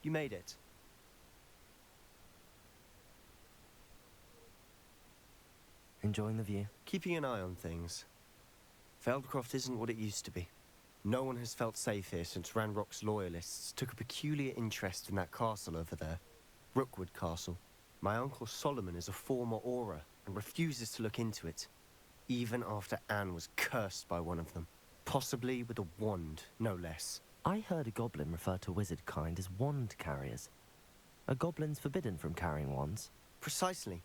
You made it. Enjoying the view? Keeping an eye on things. Feldcroft isn't what it used to be. No one has felt safe here since Ranrock's loyalists took a peculiar interest in that castle over there. Rookwood Castle. My uncle Solomon is a former Auror and refuses to look into it, even after Anne was cursed by one of them. Possibly with a wand, no less. I heard a goblin refer to wizard kind as wand carriers. Are goblins forbidden from carrying wands? Precisely.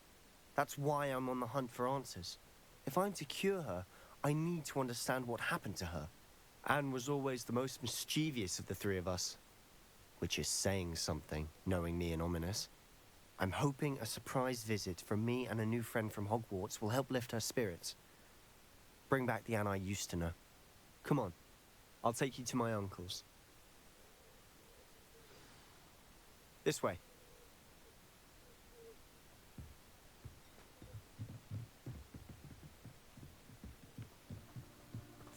That's why I'm on the hunt for answers. If I'm to cure her, I need to understand what happened to her. Anne was always the most mischievous of the three of us. Which is saying something, knowing me and ominous. I'm hoping a surprise visit from me and a new friend from Hogwarts will help lift her spirits. Bring back the Anne I used to know. Come on, I'll take you to my uncle's. This way.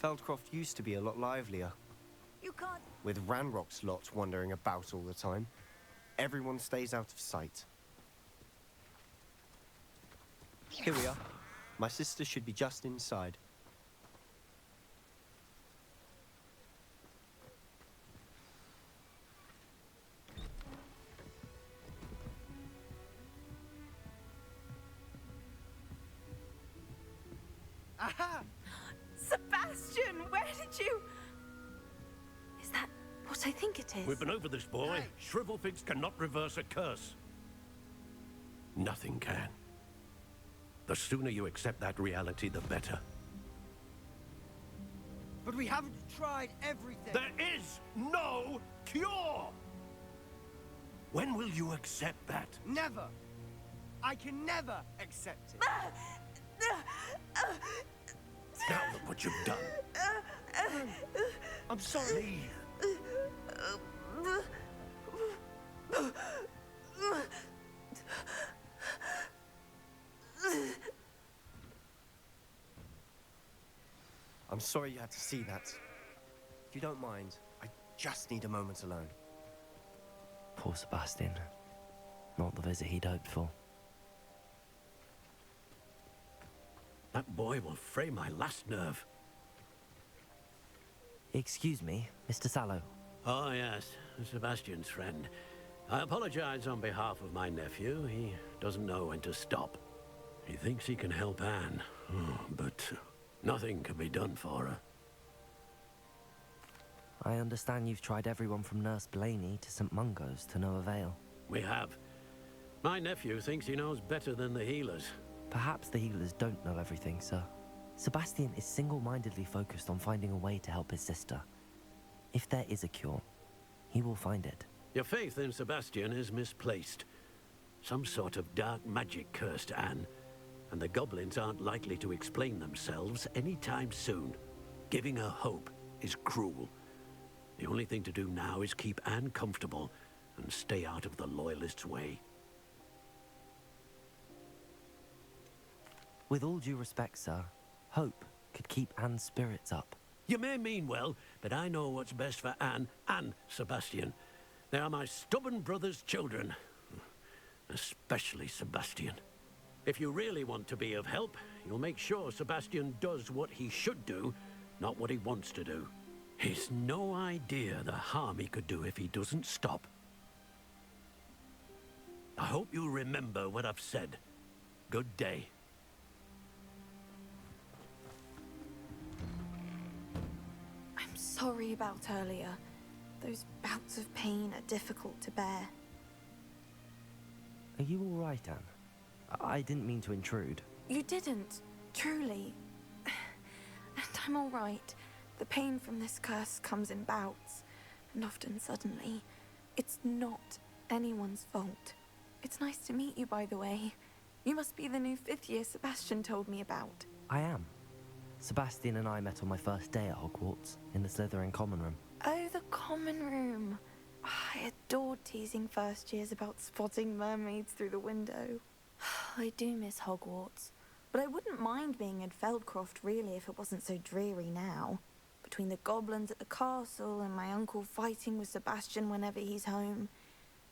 Feldcroft used to be a lot livelier. You can't... With Ranrock's lot wandering about all the time, everyone stays out of sight. Here we are. My sister should be just inside. Aha! Sebastian, where did you... Is that what I think it is? We've been over this, boy. Shrivelfigs cannot reverse a curse. Nothing can. The sooner you accept that reality, the better. But we haven't tried everything. There is no cure! When will you accept that? Never. I can never accept it. Now look what you've done. I'm sorry. I'm sorry you had to see that. If you don't mind, I just need a moment alone. Poor Sebastian. Not the visit he'd hoped for. That boy will fray my last nerve. Excuse me, Mr. Sallow. Oh, yes, Sebastian's friend. I apologize on behalf of my nephew. He doesn't know when to stop. He thinks he can help Anne, but nothing can be done for her. I understand you've tried everyone from Nurse Blaney to St. Mungo's to no avail. We have. My nephew thinks he knows better than the healers. Perhaps the healers don't know everything, sir. Sebastian is single-mindedly focused on finding a way to help his sister. If there is a cure, he will find it. Your faith in Sebastian is misplaced. Some sort of dark magic cursed Anne, and the goblins aren't likely to explain themselves anytime soon. Giving her hope is cruel. The only thing to do now is keep Anne comfortable and stay out of the Loyalists' way. With all due respect, sir, hope could keep Anne's spirits up. You may mean well, but I know what's best for Anne and Sebastian. They are my stubborn brother's children. Especially Sebastian. If you really want to be of help, you'll make sure Sebastian does what he should do, not what he wants to do. He's no idea the harm he could do if he doesn't stop. I hope you'll remember what I've said. Good day. I'm sorry about earlier. Those bouts of pain are difficult to bear. Are you all right, Anne? I didn't mean to intrude. You didn't, truly. And I'm all right. The pain from this curse comes in bouts, and often suddenly. It's not anyone's fault. It's nice to meet you, by the way. You must be the new 5th year Sebastian told me about. I am. Sebastian and I met on my first day at Hogwarts, in the Slytherin common room. Oh, the common room. I adored teasing first years about spotting mermaids through the window. I do miss Hogwarts, but I wouldn't mind being in Feldcroft really if it wasn't so dreary now. Between the goblins at the castle and my uncle fighting with Sebastian whenever he's home,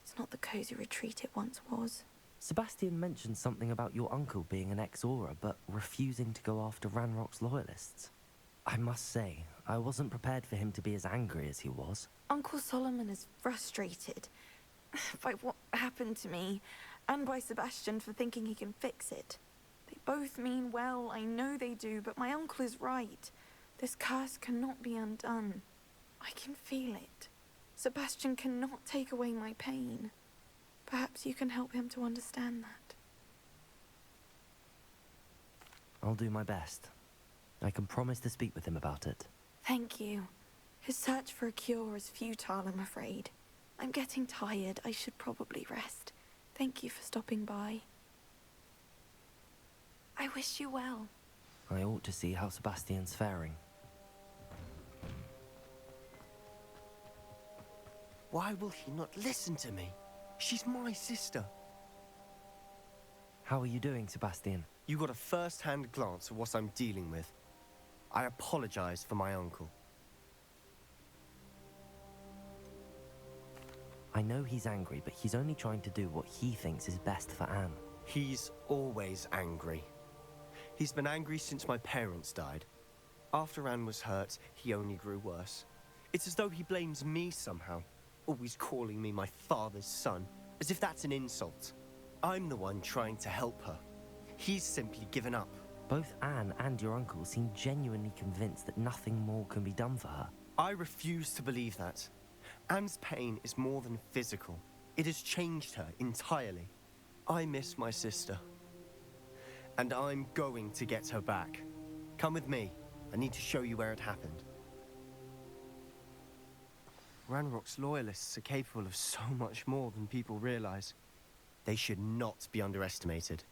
It's not the cozy retreat it once was. Sebastian mentioned something about your uncle being an ex-Aura, but refusing to go after Ranrock's loyalists. I must say, I wasn't prepared for him to be as angry as he was. Uncle Solomon is frustrated by what happened to me, and by Sebastian for thinking he can fix it. They both mean well, I know they do, but my uncle is right. This curse cannot be undone. I can feel it. Sebastian cannot take away my pain. Perhaps you can help him to understand that. I'll do my best. I can promise to speak with him about it. Thank you. His search for a cure is futile, I'm afraid. I'm getting tired. I should probably rest. Thank you for stopping by. I wish you well. I ought to see how Sebastian's faring. Why will he not listen to me? She's my sister. How are you doing, Sebastian? You got a first-hand glance at what I'm dealing with. I apologize for my uncle. I know he's angry, but he's only trying to do what he thinks is best for Anne. He's always angry. He's been angry since my parents died. After Anne was hurt, he only grew worse. It's as though he blames me somehow, always calling me my father's son, as if that's an insult. I'm the one trying to help her. He's simply given up. Both Anne and your uncle seem genuinely convinced that nothing more can be done for her. I refuse to believe that. Anne's pain is more than physical. It has changed her entirely. I miss my sister. And I'm going to get her back. Come with me. I need to show you where it happened. Ranrock's loyalists are capable of so much more than people realize. They should not be underestimated.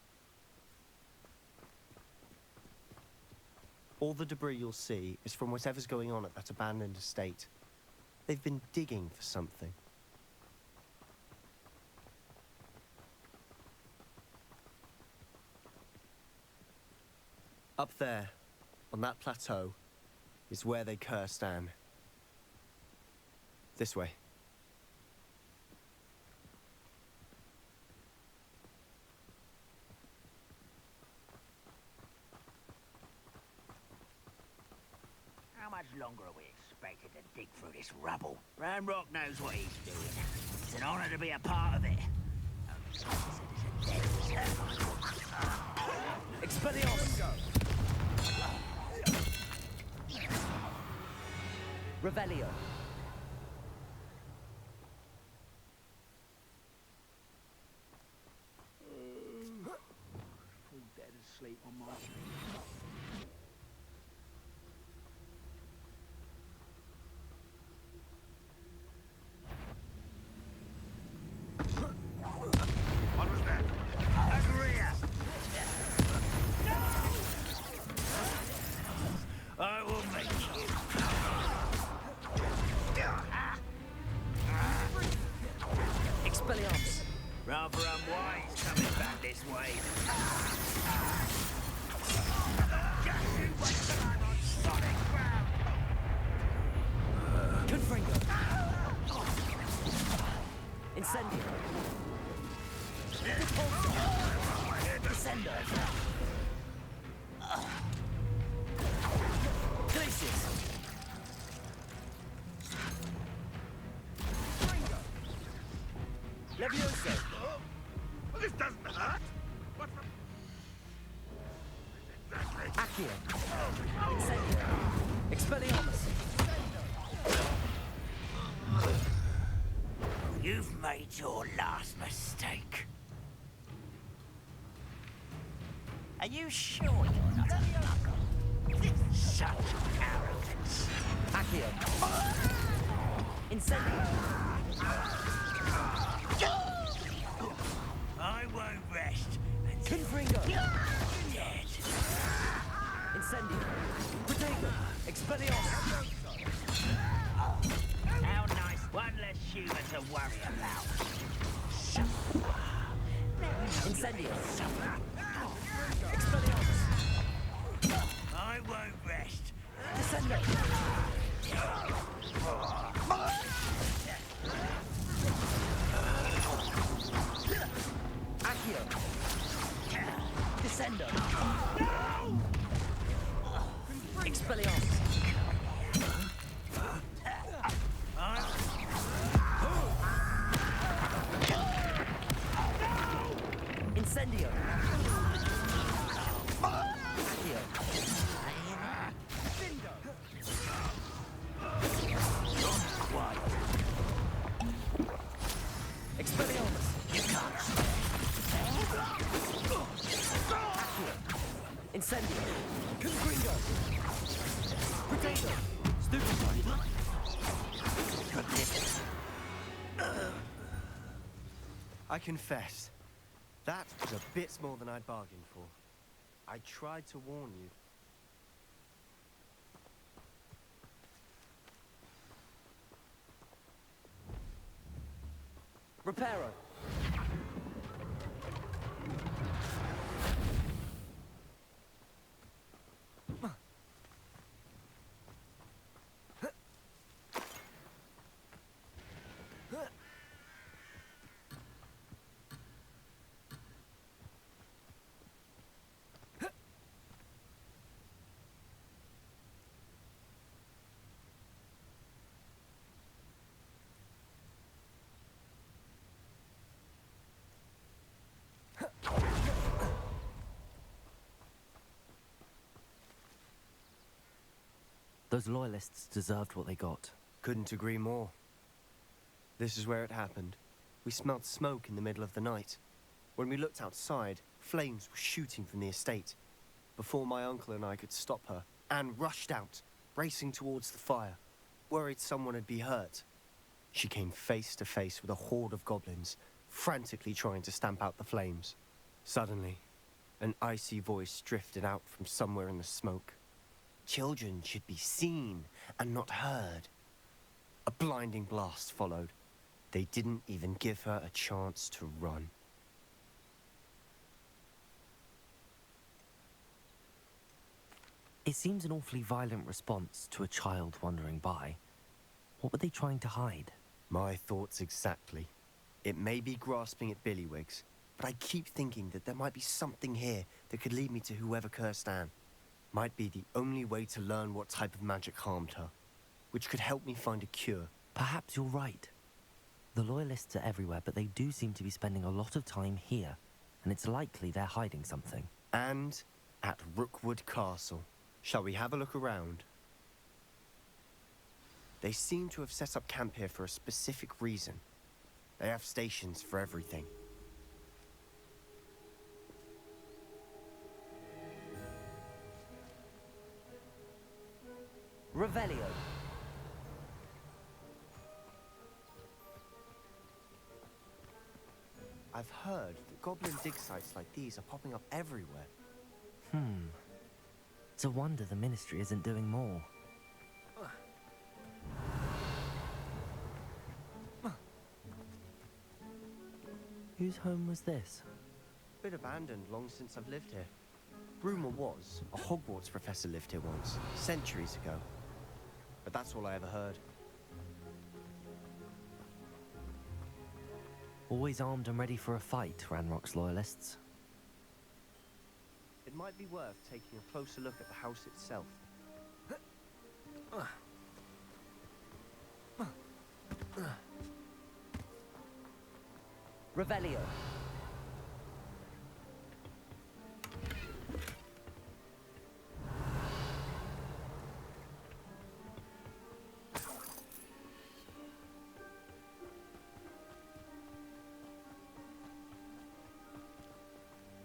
All the debris you'll see is from whatever's going on at that abandoned estate. They've been digging for something. Up there, on that plateau, is where they cursed Anne. This way. How much longer are we expected to dig through this rubble? Ranrock knows what he's doing. It's an honor to be a part of it. Expelliarmus! Revelio. Fall dead asleep on my feet. What was that? Agria! I will make you. Expelliarmus. Rather unwise coming back this way. Just you wait till I'm on solid ground. Confringo. Incendio. Descendo. Glacius. Levioso. Well, this doesn't hurt. What's the... Exactly. Accio. Incendio. Expelliarmus. You've made your last mistake. Are you sure you're not a muggle? Such arrogance. Accio. Incendio. I won't rest until Confringo. you're dead. Incendio. Protego. Expelliarmus. How nice. One less human to worry about. Incendio. Expelliarmus. I won't rest. Descendo. Incendio! Expelliarmus! Incendio! Accio! Expelliarmus! You can't stop it. Incendio! Confringo! Potato! Stupefy! I confess, that was a bit more than I'd bargained for. I tried to warn you. Reparo! Those loyalists deserved what they got. Couldn't agree more. This is where it happened. We smelled smoke in the middle of the night. When we looked outside, flames were shooting from the estate. Before my uncle and I could stop her, Anne rushed out, racing towards the fire, worried someone had been hurt. She came face to face with a horde of goblins, frantically trying to stamp out the flames. Suddenly, an icy voice drifted out from somewhere in the smoke. Children should be seen and not heard. A blinding blast followed. They didn't even give her a chance to run. It seems an awfully violent response to a child wandering by. What were they trying to hide? My thoughts exactly. It may be grasping at billywhigs, but I keep thinking that there might be something here that could lead me to whoever cursed Anne. Might be the only way to learn what type of magic harmed her, which could help me find a cure. Perhaps you're right. The Loyalists are everywhere, but they do seem to be spending a lot of time here, and it's likely they're hiding something. And at Rookwood Castle. Shall we have a look around? They seem to have set up camp here for a specific reason. They have stations for everything. Revelio. I've heard that goblin dig sites like these are popping up everywhere. It's a wonder the Ministry isn't doing more. Whose home was this? Been abandoned long since I've lived here. Rumour was a Hogwarts professor lived here once, centuries ago. But that's all I ever heard. Always armed and ready for a fight, Ranrock's Loyalists. It might be worth taking a closer look at the house itself. Revelio.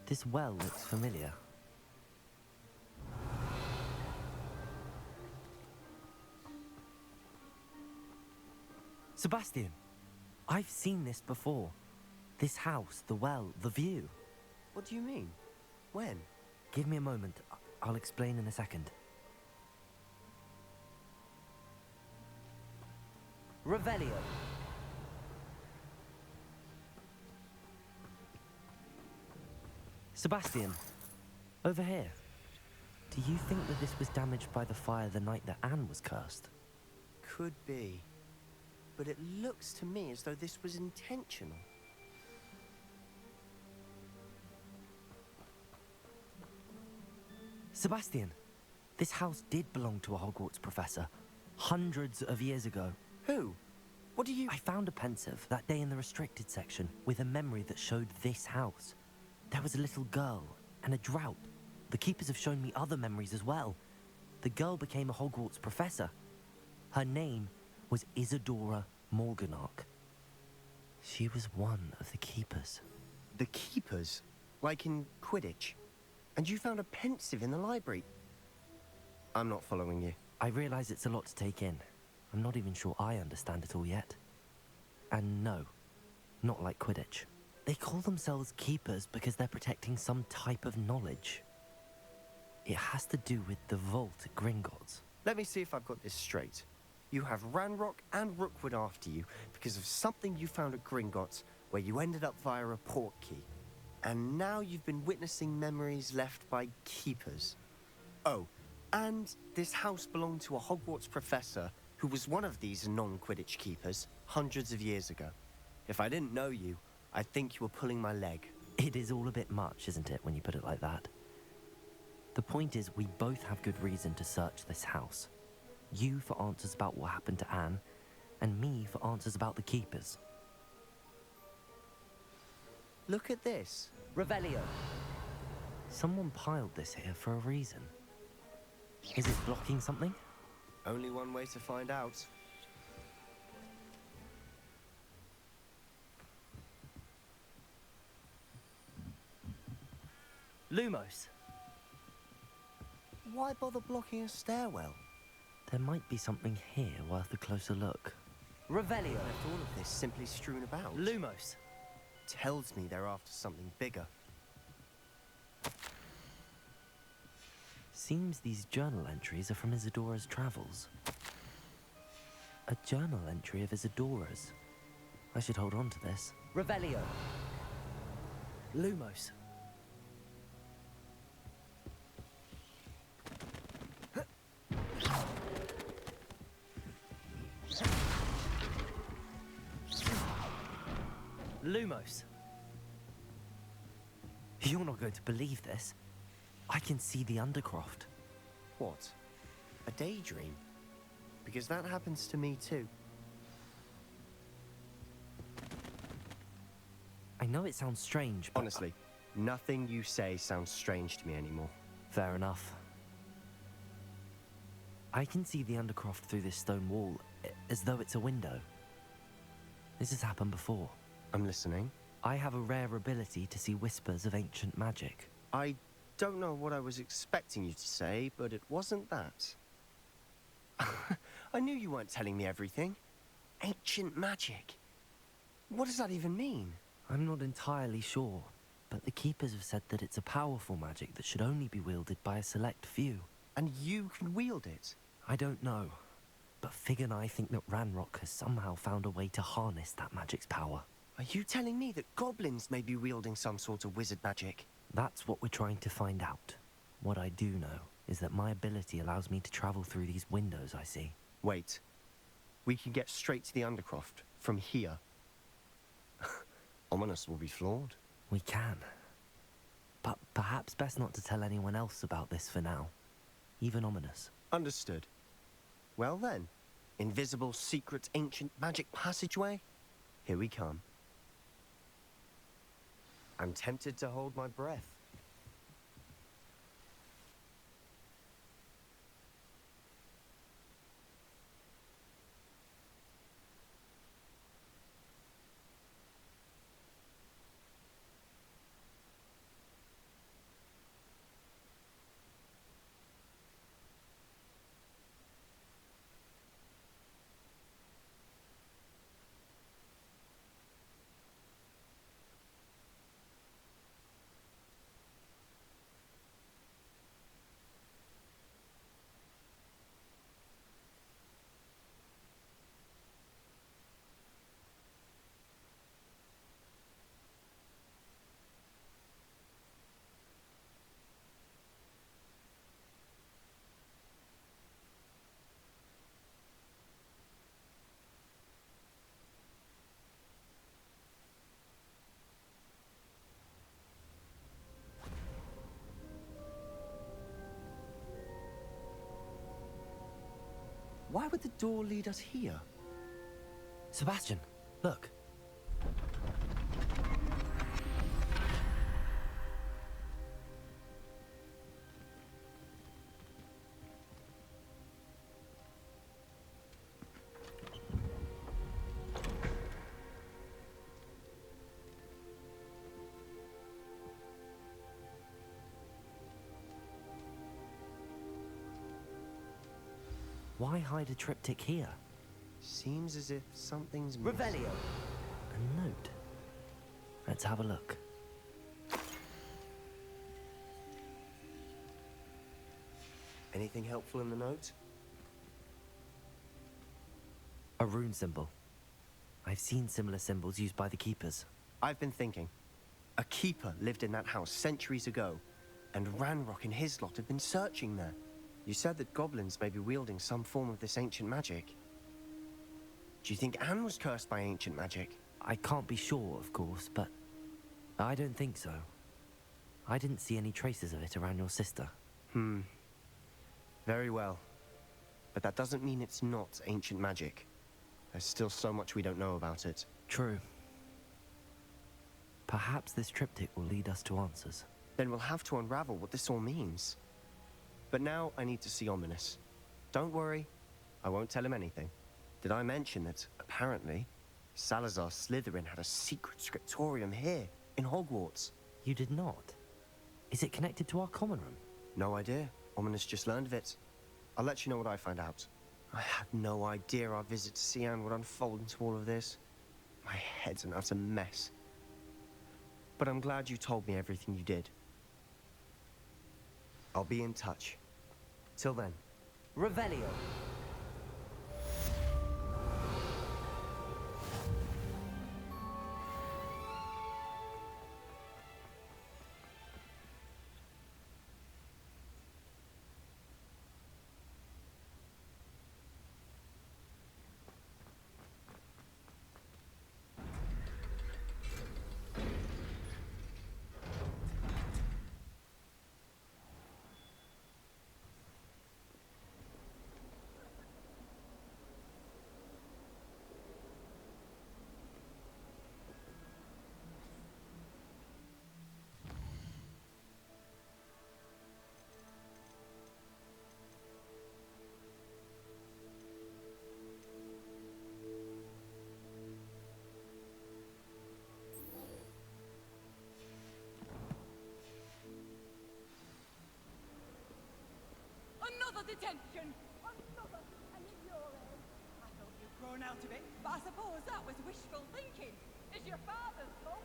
This well looks familiar. Sebastian, I've seen this before. This house, the well, the view. What do you mean? When? Give me a moment. I'll explain in a second. Revelio. Sebastian, over here. Do you think that this was damaged by the fire the night that Anne was cursed? Could be. But it looks to me as though this was intentional. Sebastian, this house did belong to a Hogwarts professor, hundreds of years ago. Who? What do you... I found a pensive that day in the restricted section with a memory that showed this house. There was a little girl and a drought. The keepers have shown me other memories as well. The girl became a Hogwarts professor. Her name was Isadora Morganach. She was one of the keepers. The keepers? Like in Quidditch? And you found a pensive in the library? I'm not following you. I realize it's a lot to take in. I'm not even sure I understand it all yet. And no, not like Quidditch. They call themselves keepers because they're protecting some type of knowledge. It has to do with the vault at Gringotts. Let me see if I've got this straight. You have Ranrock and Rookwood after you because of something you found at Gringotts where you ended up via a port key. And now you've been witnessing memories left by keepers. Oh, and this house belonged to a Hogwarts professor who was one of these non-Quidditch keepers hundreds of years ago. If I didn't know you, I'd think you were pulling my leg. It is all a bit much, isn't it, when you put it like that? The point is, we both have good reason to search this house. You for answers about what happened to Anne, and me for answers about the keepers. Look at this. Revelio. Someone piled this here for a reason. Is it blocking something? Only one way to find out. Lumos. Why bother blocking a stairwell? There might be something here worth a closer look. Revelio. Left all of this simply strewn about. Lumos. Tells me they're after something bigger. Seems these journal entries are from Isadora's travels. A journal entry of Isadora's. I should hold on to this. Revelio. Lumos. Lumos. You're not going to believe this. I can see the Undercroft. What? A daydream? Because that happens to me too. I know it sounds strange, but... Honestly, nothing you say sounds strange to me anymore. Fair enough. I can see the Undercroft through this stone wall, as though it's a window. This has happened before. I'm listening. I have a rare ability to see whispers of ancient magic. I don't know what I was expecting you to say, but it wasn't that. I knew you weren't telling me everything. Ancient magic. What does that even mean? I'm not entirely sure, but the Keepers have said that it's a powerful magic that should only be wielded by a select few. And you can wield it? I don't know, but Fig and I think that Ranrock has somehow found a way to harness that magic's power. Are you telling me that goblins may be wielding some sort of wizard magic? That's what we're trying to find out. What I do know is that my ability allows me to travel through these windows I see. Wait. We can get straight to the Undercroft from here. Ominous will be flawed. We can. But perhaps best not to tell anyone else about this for now. Even Ominous. Understood. Well then, invisible, secret, ancient magic passageway? Here we come. I'm tempted to hold my breath. why would the door lead us here? Sebastian, look. Why hide a triptych here? Seems as if something's Revelio. A note. Let's have a look. Anything helpful in the note? A rune symbol. I've seen similar symbols used by the keepers. I've been thinking. A keeper lived in that house centuries ago, and Ranrock and his lot have been searching there. You said that goblins may be wielding some form of this ancient magic. Do you think Anne was cursed by ancient magic? I can't be sure, of course, but I don't think so. I didn't see any traces of it around your sister. Very well. But that doesn't mean it's not ancient magic. There's still so much we don't know about it. True. Perhaps this triptych will lead us to answers. Then we'll have to unravel what this all means. But now I need to see Ominous. Don't worry, I won't tell him anything. Did I mention that, apparently, Salazar Slytherin had a secret scriptorium here, in Hogwarts? You did not? Is it connected to our common room? No idea. Ominous just learned of it. I'll let you know what I find out. I had no idea our visit to see Anne would unfold into all of this. My head's an utter mess. But I'm glad you told me everything you did. I'll be in touch. Till then. Revelio. Another detention! Another! And at your age? I thought you'd grown out of it, but I suppose that was wishful thinking. It's your father's fault.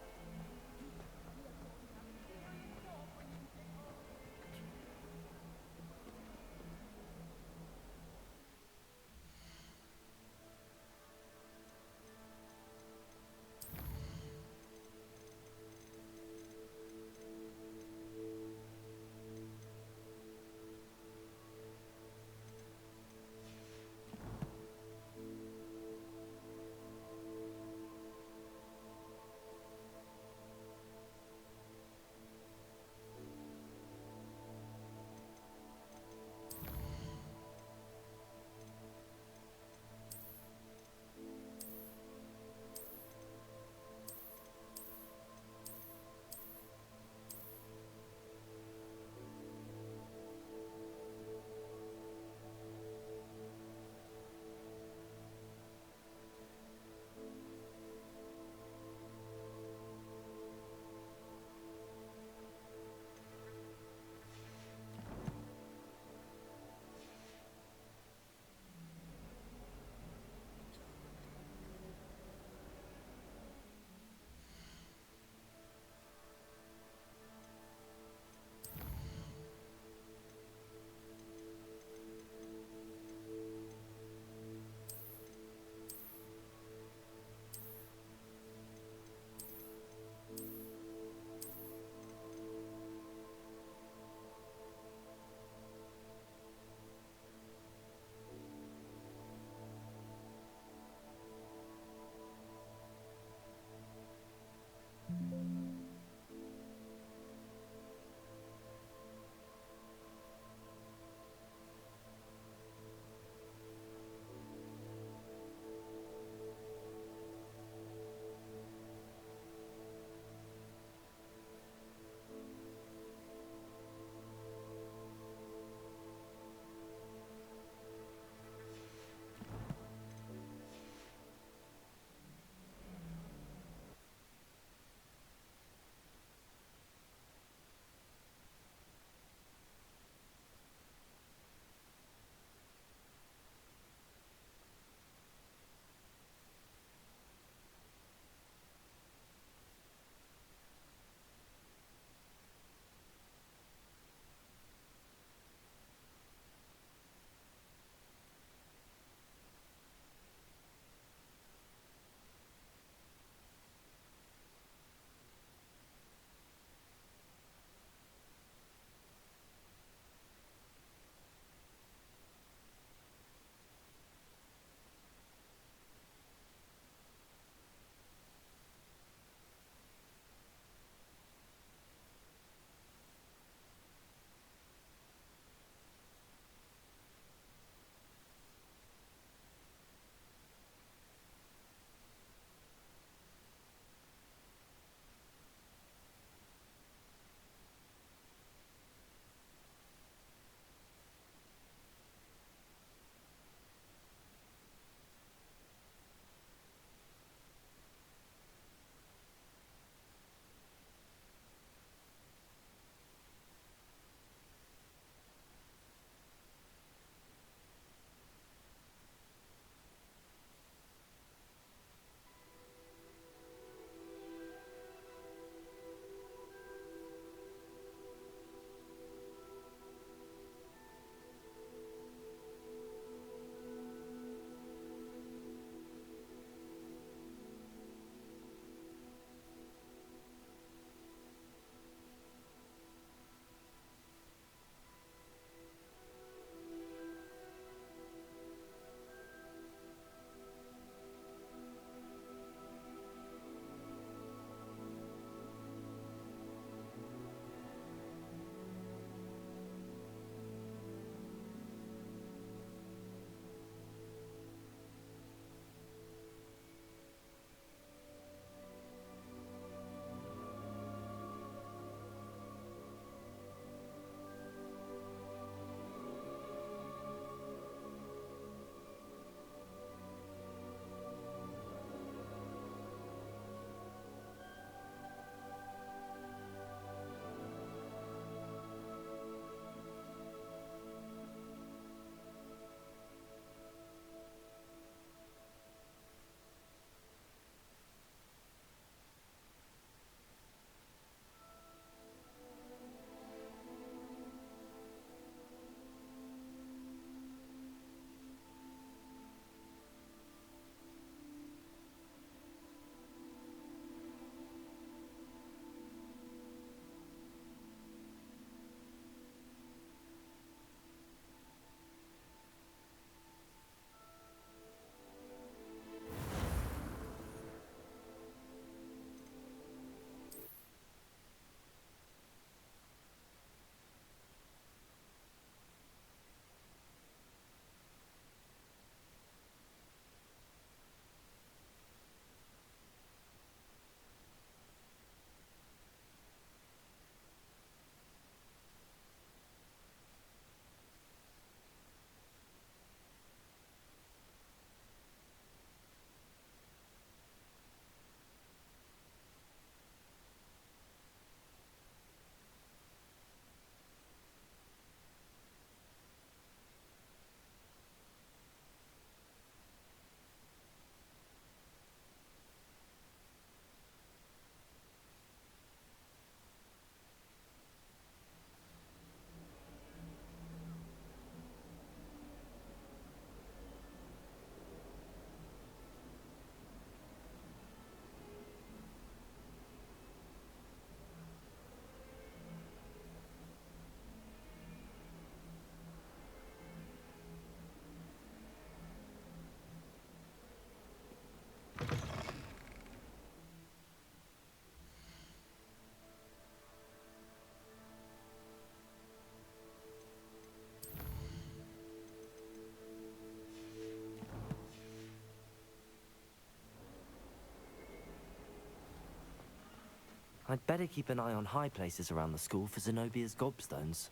I'd better keep an eye on high places around the school for Zenobia's gobstones.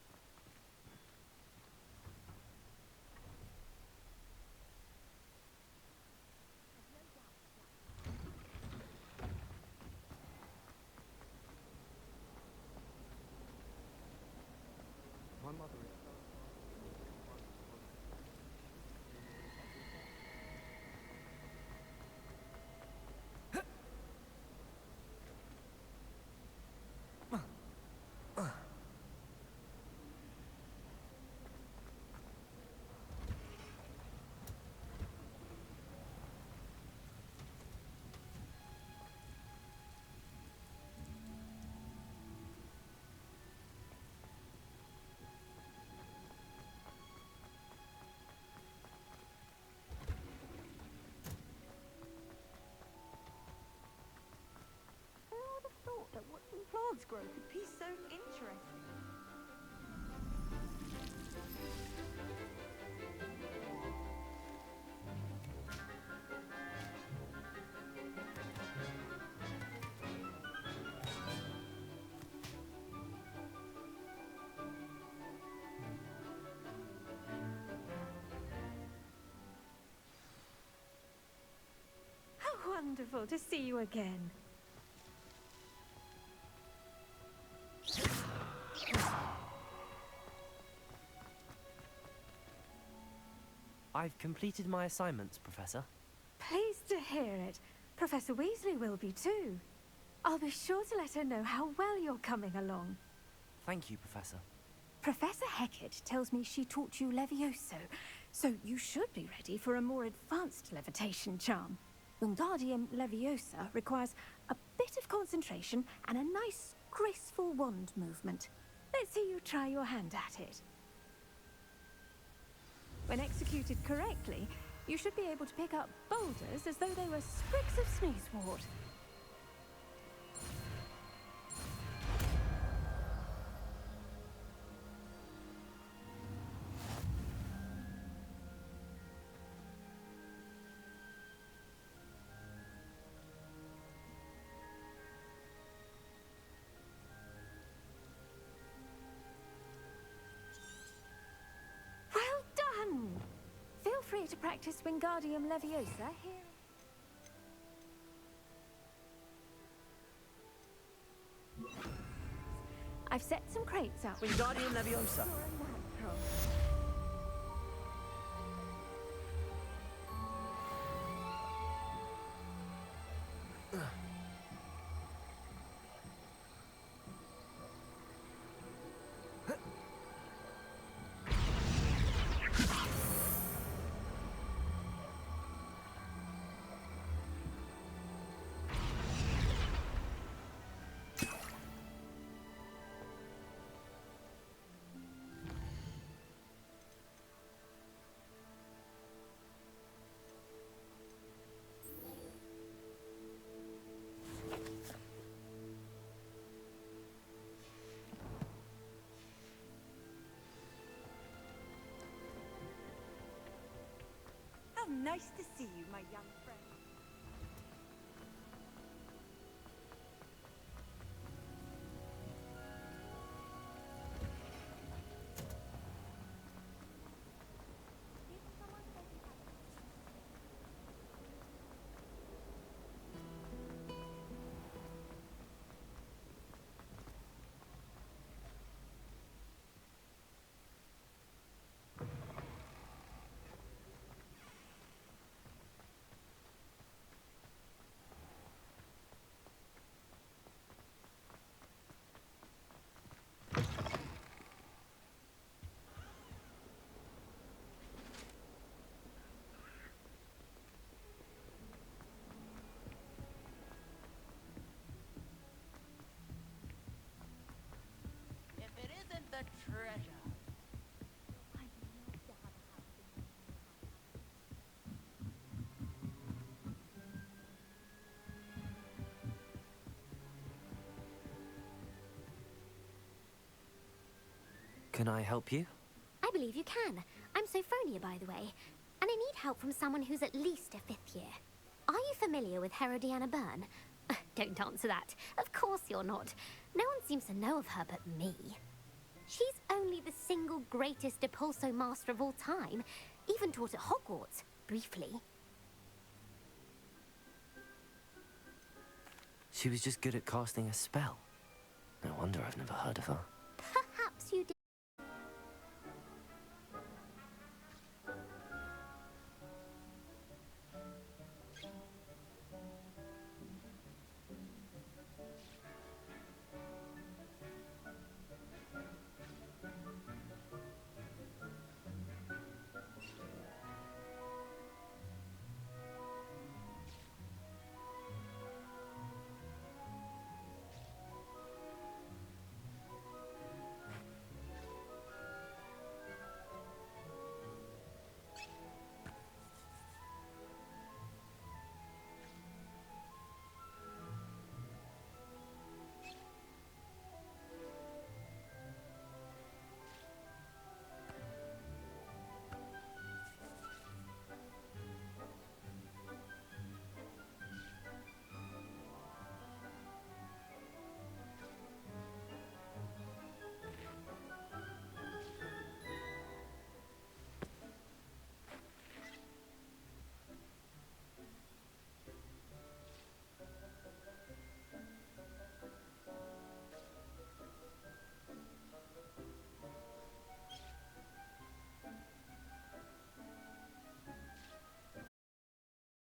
That watching plants grow could be so interesting. How wonderful to see you again. I've completed my assignments, Professor. Pleased to hear it. Professor Weasley will be too. I'll be sure to let her know how well you're coming along. Thank you, Professor. Professor Hecat tells me she taught you Levioso, so you should be ready for a more advanced levitation charm. Wingardium Leviosa requires a bit of concentration and a nice, graceful wand movement. Let's see you try your hand at it. When executed correctly, you should be able to pick up boulders as though they were sprigs of sneezewort. Feel free to practice Wingardium Leviosa here. I've set some crates out. Wingardium Leviosa. You're a natural. How nice to see you, my young friend. The treasure. Can I help you? I believe you can. I'm Sophronia, by the way, and I need help from someone who's at least a 5th year. Are you familiar with Herodiana Byrne? don't answer that. Of course you're not. No one seems to know of her but me. She's only the single greatest Depulso master of all time. Even taught at Hogwarts, briefly. She was just good at casting a spell. No wonder I've never heard of her.